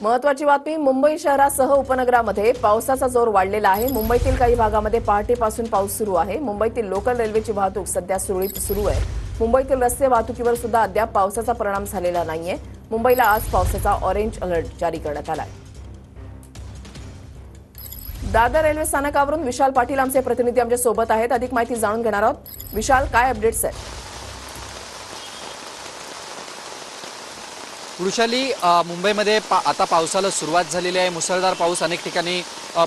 महत्त्वाची बातमी मुंबई शहरासह उपनगरामध्ये पावसाचा जोर वाढलेला आहे। मुंबईतील काही भागामध्ये पहाटेपासून पाऊस सुरू आहे। मुंबईतील लोकल रेल्वेची वाहतूक सध्या सुरळीत सुरू आहे। मुंबईतील रस्ते वाहतुकीवर सुद्धा अद्याप पावसाचा परिणाम झालेला नाहीये। मुंबईला आज पावसाचा ऑरेंज अलर्ट जारी करण्यात आला आहे। दादर रेल्वे स्थानकावरून विशाल पाटील आमचे प्रतिनिधी आमच्या सोबत आहेत। अधिक माहिती जाणून घेणार आहोत। विशाल, काय अपडेट्स आहेत? वृषाली, मुंबईमध्ये आता पावसाला सुरुवात झालेली आहे। मुसळधार पाऊस अनेक ठिकाणी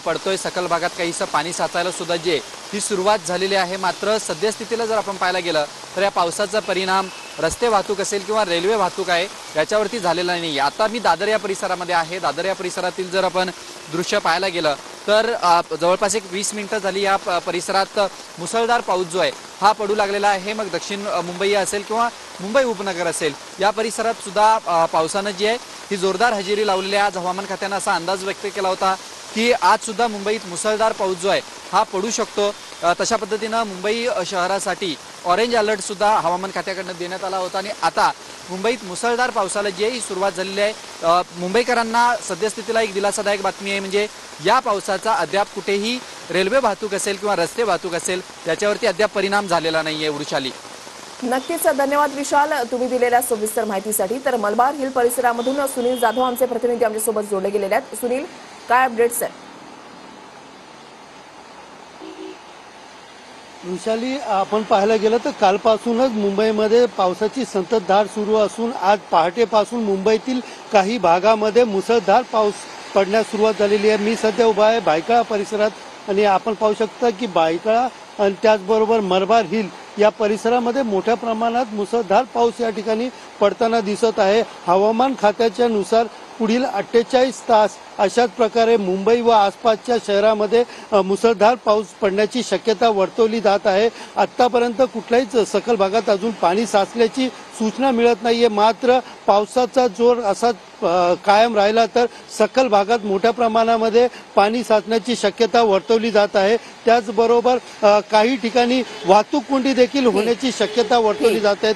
पडतोय। सकल भागात काहीसं पाणी साचायला सुद्धा जी ही सुरुवात झालेली आहे। मात्र सद्यस्थितीला जर आपण पाहायला गेलं तर या पावसाचा परिणाम रस्ते वाहतूक असेल किंवा रेल्वे वाहतूक आहे याच्यावरती झालेला नाही। आता मी दादर या परिसरामध्ये आहे। दादर या परिसरातील जर आपण दृश्य पाहायला गेलं तर जवळपास एक 20 मिनिटं झाली या परिसरात मुसळधार पाऊस जो आहे हा पडू लागलेला आहे। मग दक्षिण मुंबई असेल किंवा मुंबई उपनगर असेल या परिसरात सुद्धा पावसानं जी आहे ही जोरदार हजेरी लावलेली आहे। आज हवामान खात्यानं असा अंदाज व्यक्त केला होता की आज सुद्धा मुंबईत मुसळधार पाऊस जो आहे हा पडू शकतो। तशा पद्धतीनं मुंबई शहरासाठी ऑरेंज अलर्ट सुद्धा हवामान खात्याकडून देण्यात आला होता आणि आता मुंबईत मुसळधार पावसाला जी आहे ही सुरुवात झालेली आहे। मुंबईकरांना सद्यस्थितीला एक दिलासादायक बातमी आहे, म्हणजे या पावसाचा अद्याप कुठेही रेल्वे वाहतूक असेल किंवा रस्ते वाहतूक असेल याच्यावरती अद्याप परिणाम झालेला नाहीये। वृषाली, नक्कीच धन्यवाद विशाल, तुम्ही दिलेल्या सविस्तर माहितीसाठी। तर मलबार हिल परिसरामधून सुनील जाधव आमचे प्रतिनिधी आमच्यासोबत जोडले गेलेले आहेत। सुनील, काय अपडेट्स आहेत? वृषाली, आपण पाहायला गेलं तर कालपासूनच मुंबईमध्ये पावसाची संततधार सुरू असून आज पहाटेपासून मुंबईतील काही भागामध्ये मुसळधार पाऊस पडण्यास सुरुवात झालेली आहे। मी सध्या उभा आहे भायखळा परिसरात आणि आपण पाहू शकता की भायखळा आणि त्याचबरोबर मलबार हिल या परिसरामध्ये मोठ्या प्रमाणात मुसळधार पाऊस या ठिकाणी पडताना दिसत आहे। हवामान खात्याच्या नुसार पुढील 48 तास अशाच प्रकारे मुंबई व आसपासच्या शहरामध्ये मुसळधार पाऊस पडण्याची शक्यता वर्तवली जात आहे। आतापर्यंत कुठल्याच सखल भागात अजून पाणी साचल्याची सूचना मिळत नाहीये। मात्र पावसाचा जोर असा कायम राहिला तर सखल भागात मोठ्या प्रमाणामध्ये पाणी साचण्याची शक्यता वर्तवली जात आहे। त्याचबरोबर काही ठिकाणी वाहतूक कोंडी देखील होण्याची शक्यता वर्तवली जात आहे।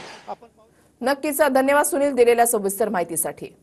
नक्कीच धन्यवाद सुनील दिलेल्या सविस्तर माहितीसाठी।